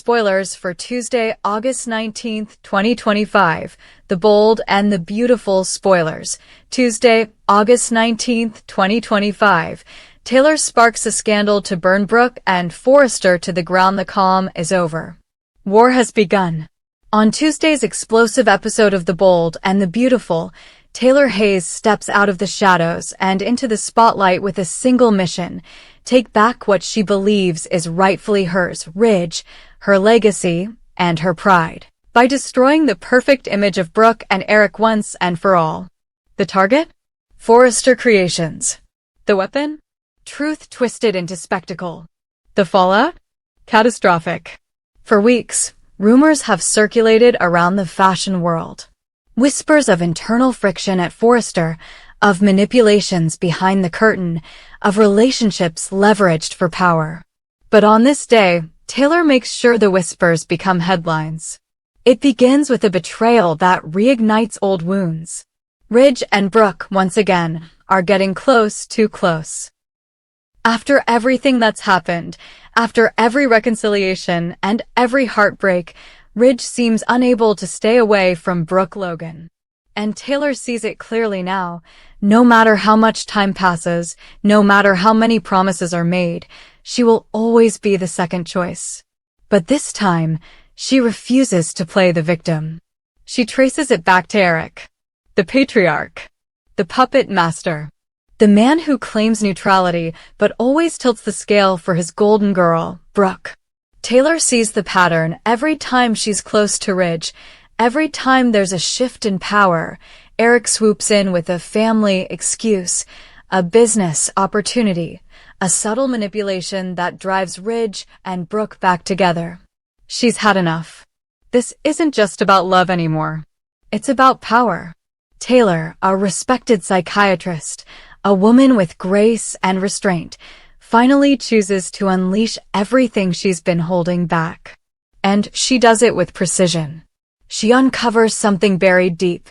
spoilers for Tuesday, August 19th, 2025. The bold and the beautiful spoilers. Tuesday, August 19th, 2025. Taylor sparks a scandal to burn Brooke and Forrester to the ground. The calm is over. War has begun. On Tuesday's explosive episode of The Bold and the Beautiful, Taylor Hayes steps out of the shadows and into the spotlight with a single mission: take back what she believes is rightfully hers, Ridge, her legacy, and her pride, by destroying the perfect image of Brooke and Eric once and for all. The target? Forrester Creations. The weapon? Truth twisted into spectacle. The fallout? Catastrophic. For weeks, rumors have circulated around the fashion world. Whispers of internal friction at Forrester, of manipulations behind the curtain, of relationships leveraged for power. But on this day, Taylor makes sure the whispers become headlines. It begins with a betrayal that reignites old wounds. Ridge and Brooke, once again, are getting close, too close. After everything that's happened, after every reconciliation and every heartbreak, Ridge seems unable to stay away from Brooke Logan. And Taylor sees it clearly now. No matter how much time passes, no matter how many promises are made, she will always be the second choice. But this time, she refuses to play the victim. She traces it back to Eric, the patriarch, the puppet master, the man who claims neutrality but always tilts the scale for his golden girl, Brooke. Taylor sees the pattern every time she's close to Ridge. Every time there's a shift in power, Eric swoops in with a family excuse, a business opportunity, a subtle manipulation that drives Ridge and Brooke back together. She's had enough. This isn't just about love anymore. It's about power. Taylor, a respected psychiatrist, a woman with grace and restraint, finally chooses to unleash everything she's been holding back. And she does it with precision. She uncovers something buried deep.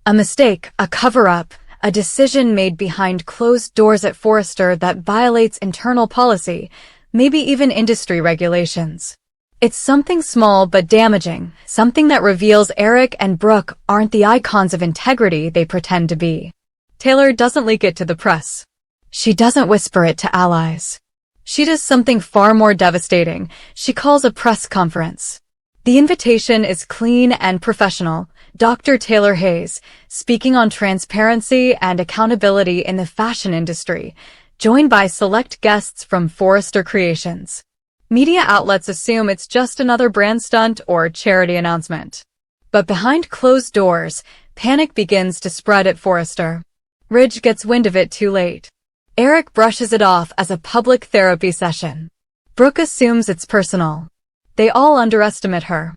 A mistake, a cover-up, a decision made behind closed doors at Forrester that violates internal policy, maybe even industry regulations. It's something small but damaging, something that reveals Eric and Brooke aren't the icons of integrity they pretend to be. Taylor doesn't leak it to the press. She doesn't whisper it to allies. She does something far more devastating. She calls a press conference. The invitation is clean and professional. Dr. Taylor Hayes, speaking on transparency and accountability in the fashion industry, joined by select guests from Forrester Creations. Media outlets assume it's just another brand stunt or charity announcement. But behind closed doors, panic begins to spread at Forrester. Ridge gets wind of it too late. Eric brushes it off as a public therapy session. Brooke assumes it's personal. They all underestimate her.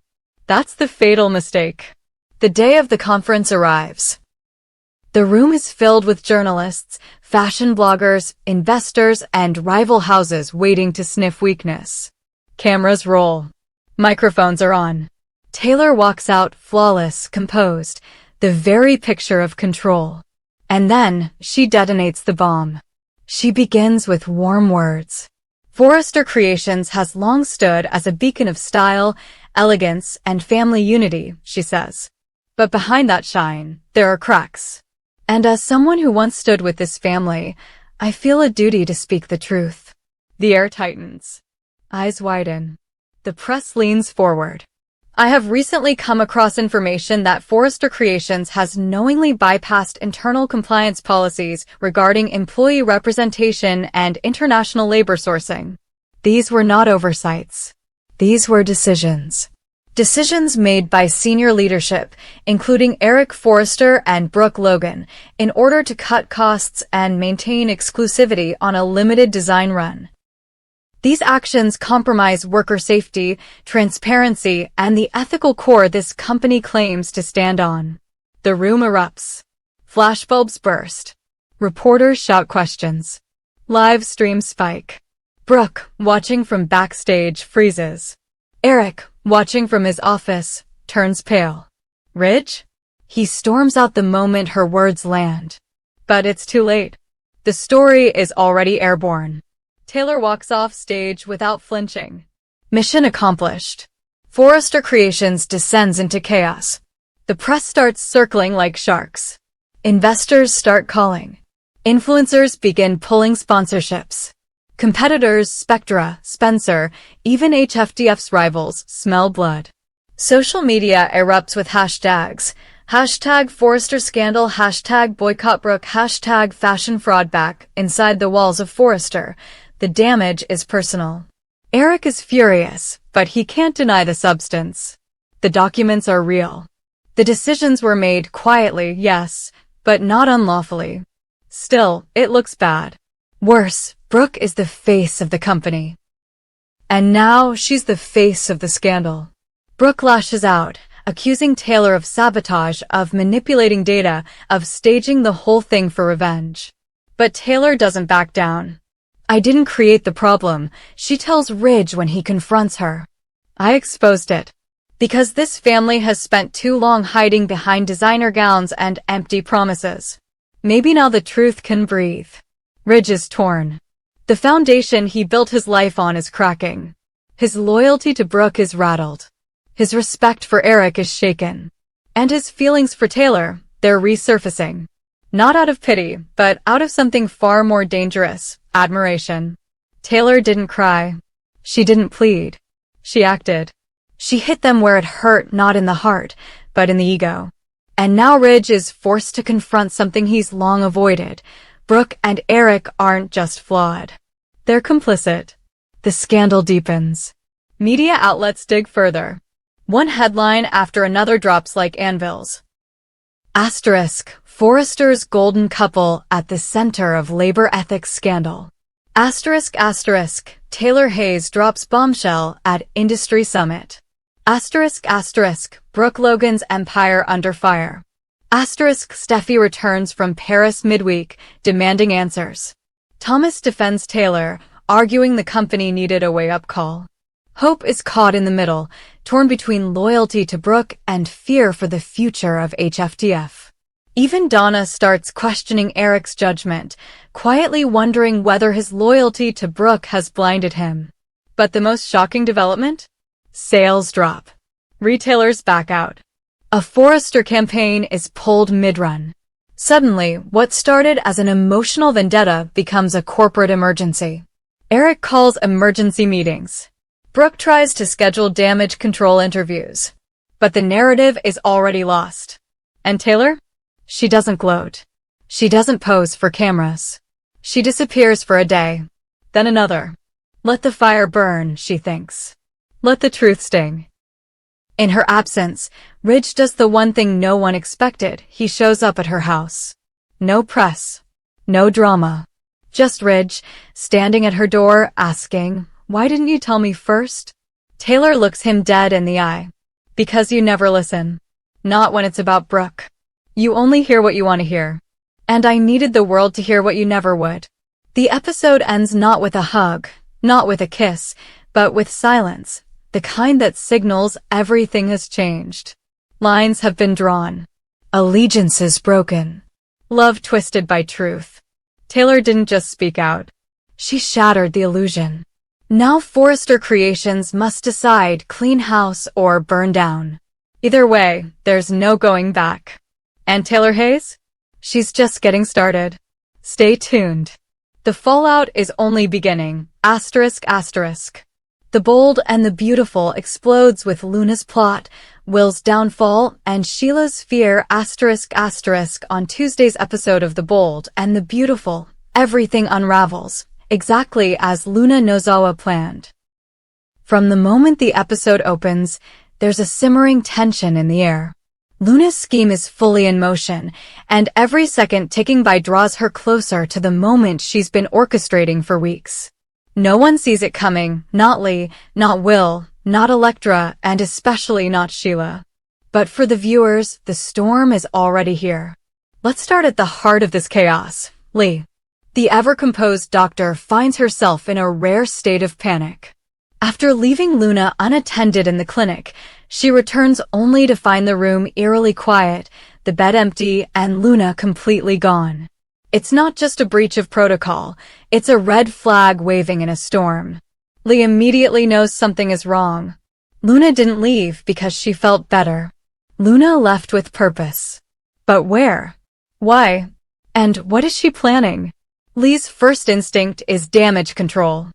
That's the fatal mistake. The day of the conference arrives. The room is filled with journalists, fashion bloggers, investors, and rival houses waiting to sniff weakness. Cameras roll. Microphones are on. Taylor walks out flawless, composed, the very picture of control. And then, she detonates the bomb. She begins with warm words. Forrester Creations has long stood as a beacon of style, elegance, and family unity, she says. But behind that shine, there are cracks. And as someone who once stood with this family, I feel a duty to speak the truth. The air tightens. Eyes widen. The press leans forward. I have recently come across information that Forrester Creations has knowingly bypassed internal compliance policies regarding employee representation and international labor sourcing. These were not oversights. These were decisions. Decisions made by senior leadership, including Eric Forrester and Brooke Logan, in order to cut costs and maintain exclusivity on a limited design run. These actions compromise worker safety, transparency, and the ethical core this company claims to stand on. The room erupts. Flashbulbs burst. Reporters shout questions. Live streams spike. Brooke, watching from backstage, freezes. Eric, watching from his office, turns pale. Ridge? He storms out the moment her words land. But it's too late. The story is already airborne. Taylor walks off stage without flinching. Mission accomplished. Forrester Creations descends into chaos. The press starts circling like sharks. Investors start calling. Influencers begin pulling sponsorships. Competitors, Spectra, Spencer, even HFDF's rivals, smell blood. Social media erupts with hashtags. Hashtag Forrester scandal, hashtag boycott Brooke, hashtag fashion fraud. Back inside the walls of Forrester, the damage is personal. Eric is furious, but he can't deny the substance. The documents are real. The decisions were made quietly, yes, but not unlawfully. Still, it looks bad. Worse, Brooke is the face of the company. And now she's the face of the scandal. Brooke lashes out, accusing Taylor of sabotage, of manipulating data, of staging the whole thing for revenge. But Taylor doesn't back down. I didn't create the problem, she tells Ridge when he confronts her. I exposed it. Because this family has spent too long hiding behind designer gowns and empty promises. Maybe now the truth can breathe. Ridge is torn. The foundation he built his life on is cracking. His loyalty to Brooke is rattled. His respect for Eric is shaken. And his feelings for Taylor, they're resurfacing. Not out of pity, but out of something far more dangerous, admiration. Taylor didn't cry. She didn't plead. She acted. She hit them where it hurt, not in the heart, but in the ego. And now Ridge is forced to confront something he's long avoided. Brooke and Eric aren't just flawed. They're complicit. The scandal deepens. Media outlets dig further. One headline after another drops like anvils. Asterisk, Forrester's golden couple at the center of labor ethics scandal. Asterisk, asterisk, Taylor Hayes drops bombshell at industry summit. Asterisk, asterisk, Brooke Logan's empire under fire. Asterisk, Steffi returns from Paris midweek, demanding answers. Thomas defends Taylor, arguing the company needed a wake-up call. Hope is caught in the middle, torn between loyalty to Brooke and fear for the future of HFDF. Even Donna starts questioning Eric's judgment, quietly wondering whether his loyalty to Brooke has blinded him. But the most shocking development? Sales drop. Retailers back out. A Forrester campaign is pulled mid-run. Suddenly, what started as an emotional vendetta becomes a corporate emergency. Eric calls emergency meetings. Brooke tries to schedule damage control interviews. But the narrative is already lost. And Taylor? She doesn't gloat. She doesn't pose for cameras. She disappears for a day. Then another. Let the fire burn, she thinks. Let the truth sting. In her absence, Ridge does the one thing no one expected. He shows up at her house. No press. No drama. Just Ridge, standing at her door, asking, "Why didn't you tell me first?" Taylor looks him dead in the eye. "Because you never listen. Not when it's about Brooke. You only hear what you want to hear. And I needed the world to hear what you never would." The episode ends not with a hug, not with a kiss, but with silence, the kind that signals everything has changed. Lines have been drawn. Allegiances broken. Love twisted by truth. Taylor didn't just speak out. She shattered the illusion. Now Forrester Creations must decide clean house or burn down. Either way, there's no going back. And Taylor Hayes? She's just getting started. Stay tuned. The fallout is only beginning. Asterisk, asterisk. The Bold and the Beautiful explodes with Luna's plot, Will's downfall, and Sheila's fear. Asterisk, asterisk. On Tuesday's episode of The Bold and the Beautiful, everything unravels, exactly as Luna Nozawa planned. From the moment the episode opens, there's a simmering tension in the air. Luna's scheme is fully in motion, and every second ticking by draws her closer to the moment she's been orchestrating for weeks. No one sees it coming, not Lee, not Will, not Elektra, and especially not Sheila. But for the viewers, the storm is already here. Let's start at the heart of this chaos. Lee. The ever-composed doctor finds herself in a rare state of panic. After leaving Luna unattended in the clinic, she returns only to find the room eerily quiet, the bed empty, and Luna completely gone. It's not just a breach of protocol, it's a red flag waving in a storm. Lee immediately knows something is wrong. Luna didn't leave because she felt better. Luna left with purpose. But where? Why? And what is she planning? Lee's first instinct is damage control.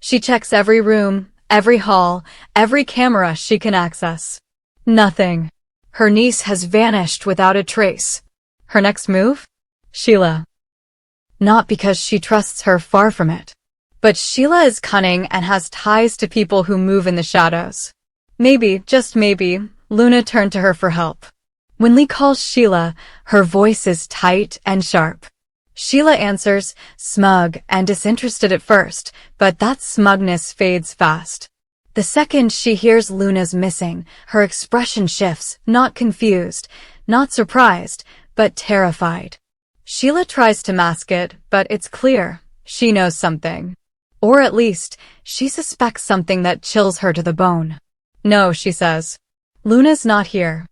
She checks every room, every hall, every camera she can access. Nothing. Her niece has vanished without a trace. Her next move? Sheila. Not because she trusts her, far from it. But Sheila is cunning and has ties to people who move in the shadows. Maybe, just maybe, Luna turned to her for help. When Lee calls Sheila, her voice is tight and sharp. Sheila answers, smug and disinterested at first, but that smugness fades fast. The second she hears Luna's missing, her expression shifts, not confused, not surprised, but terrified. Sheila tries to mask it, but it's clear. She knows something. Or at least, she suspects something that chills her to the bone. No, she says. Luna's not here.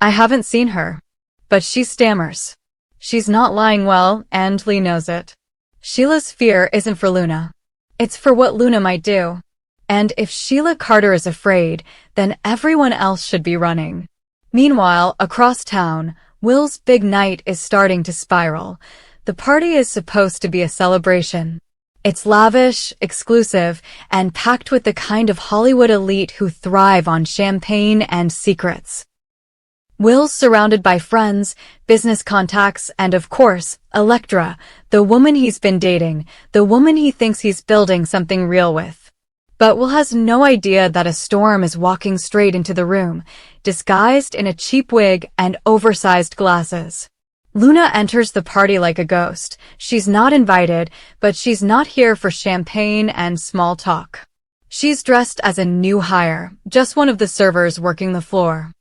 I haven't seen her. But she stammers. She's not lying well, and Lee knows it. Sheila's fear isn't for Luna. It's for what Luna might do. And if Sheila Carter is afraid, then everyone else should be running. Meanwhile, across town, Will's big night is starting to spiral. The party is supposed to be a celebration. It's lavish, exclusive, and packed with the kind of Hollywood elite who thrive on champagne and secrets. Will's surrounded by friends, business contacts, and of course, Elektra, the woman he's been dating, the woman he thinks he's building something real with. But Will has no idea that a storm is walking straight into the room, disguised in a cheap wig and oversized glasses. Luna enters the party like a ghost. She's not invited, but she's not here for champagne and small talk. She's dressed as a new hire, just one of the servers working the floor.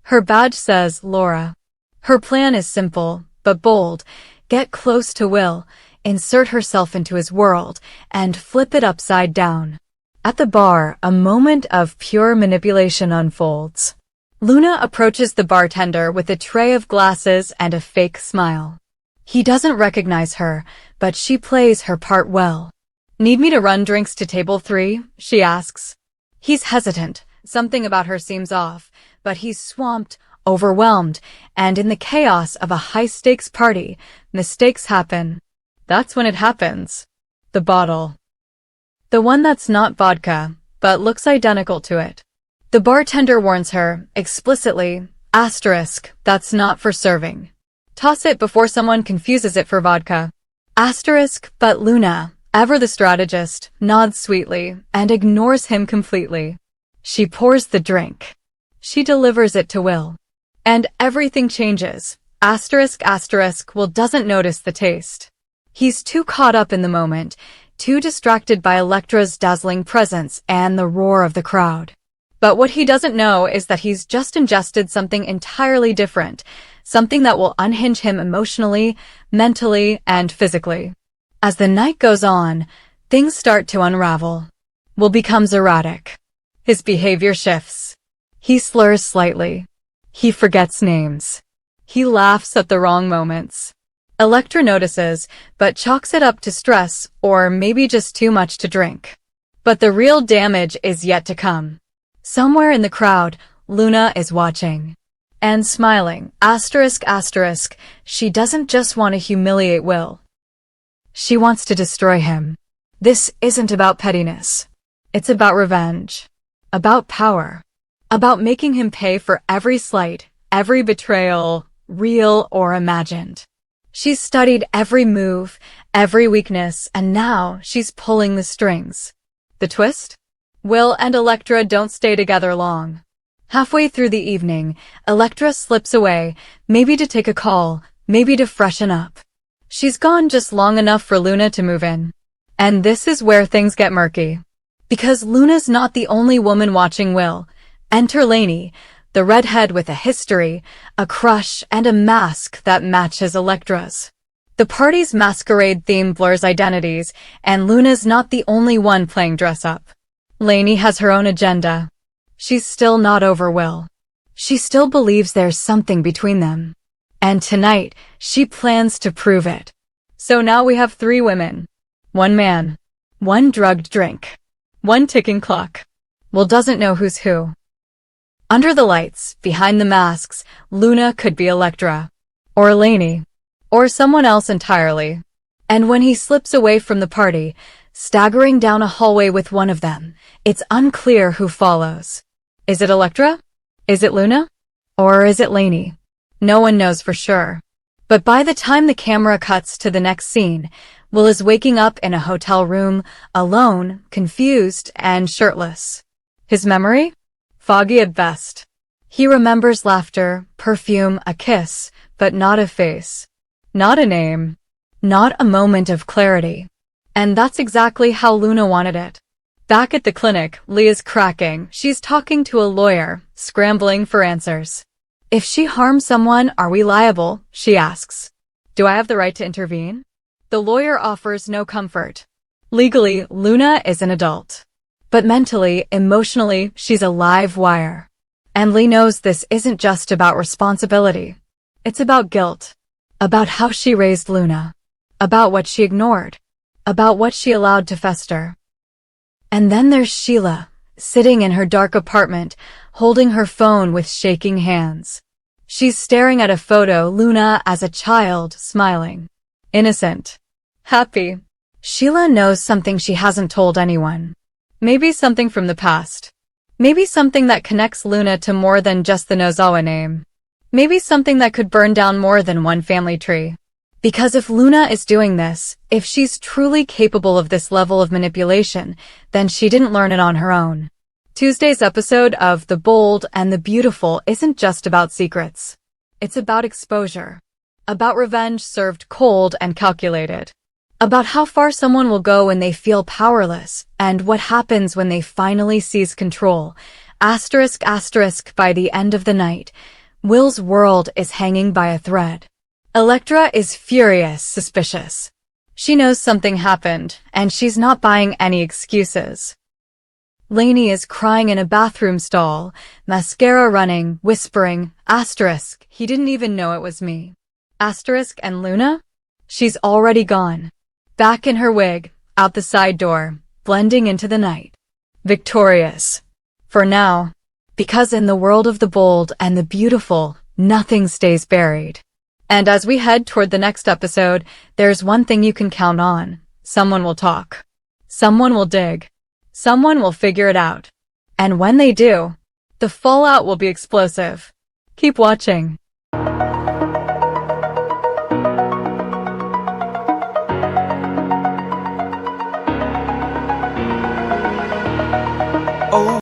Her badge says Laura. Her plan is simple, but bold. Get close to Will, insert herself into his world, and flip it upside down. At the bar, a moment of pure manipulation unfolds. Luna approaches the bartender with a tray of glasses and a fake smile. He doesn't recognize her, but she plays her part well. Need me to run drinks to table 3? She asks. He's hesitant. Something about her seems off, but he's swamped, overwhelmed, and in the chaos of a high-stakes party, mistakes happen. That's when it happens. The bottle. The one that's not vodka, but looks identical to it. The bartender warns her, explicitly, asterisk, that's not for serving. Toss it before someone confuses it for vodka. Asterisk, but Luna, ever the strategist, nods sweetly and ignores him completely. She pours the drink. She delivers it to Will. And everything changes. Asterisk, asterisk, Will doesn't notice the taste. He's too caught up in the moment, too distracted by Elektra's dazzling presence and the roar of the crowd. But what he doesn't know is that he's just ingested something entirely different, something that will unhinge him emotionally, mentally, and physically. As the night goes on, things start to unravel. Will becomes erratic. His behavior shifts. He slurs slightly. He forgets names. He laughs at the wrong moments. Elektra notices, but chalks it up to stress, or maybe just too much to drink. But the real damage is yet to come. Somewhere in the crowd, Luna is watching. And smiling, asterisk, asterisk, she doesn't just want to humiliate Will. She wants to destroy him. This isn't about pettiness. It's about revenge. About power. About making him pay for every slight, every betrayal, real or imagined. She's studied every move, every weakness, and now she's pulling the strings. The twist? Will and Elektra don't stay together long. Halfway through the evening, Elektra slips away, maybe to take a call, maybe to freshen up. She's gone just long enough for Luna to move in. And this is where things get murky. Because Luna's not the only woman watching Will. Enter Lainey, the redhead with a history, a crush, and a mask that matches Elektra's. The party's masquerade theme blurs identities, and Luna's not the only one playing dress-up. Lainey has her own agenda. She's still not over Will. She still believes there's something between them. And tonight, she plans to prove it. So now we have 3 women. 1 man. 1 drugged drink. One ticking clock. Will doesn't know who's who. Under the lights, behind the masks, Luna could be Electra. Or Lainey. Or someone else entirely. And when he slips away from the party, staggering down a hallway with one of them, it's unclear who follows. Is it Electra? Is it Luna? Or is it Lainey? No one knows for sure. But by the time the camera cuts to the next scene, Will is waking up in a hotel room, alone, confused, and shirtless. His memory? Foggy at best. He remembers laughter, perfume, a kiss, but not a face. Not a name. Not a moment of clarity. And that's exactly how Luna wanted it. Back at the clinic, Leah's cracking. She's talking to a lawyer, scrambling for answers. If she harms someone, are we liable? She asks. Do I have the right to intervene? The lawyer offers no comfort. Legally, Luna is an adult. But mentally, emotionally, she's a live wire. And Lee knows this isn't just about responsibility. It's about guilt. About how she raised Luna. About what she ignored. About what she allowed to fester. And then there's Sheila, sitting in her dark apartment, holding her phone with shaking hands. She's staring at a photo, Luna as a child, smiling. Innocent. Happy. Sheila knows something she hasn't told anyone. Maybe something from the past. Maybe something that connects Luna to more than just the Nozawa name. Maybe something that could burn down more than one family tree. Because if Luna is doing this, if she's truly capable of this level of manipulation, then she didn't learn it on her own. Tuesday's episode of The Bold and the Beautiful isn't just about secrets. It's about exposure. About revenge served cold and calculated. About how far someone will go when they feel powerless, and what happens when they finally seize control. Asterisk asterisk by the end of the night, Will's world is hanging by a thread. Electra is furious, suspicious. She knows something happened, and she's not buying any excuses. Lainey is crying in a bathroom stall, mascara running, whispering, asterisk, he didn't even know it was me. Asterisk, and Luna? She's already gone. Back in her wig, out the side door, blending into the night. Victorious. For now. Because in the world of the bold and the beautiful, nothing stays buried. And as we head toward the next episode, there's one thing you can count on. Someone will talk. Someone will dig. Someone will figure it out. And when they do, the fallout will be explosive. Keep watching.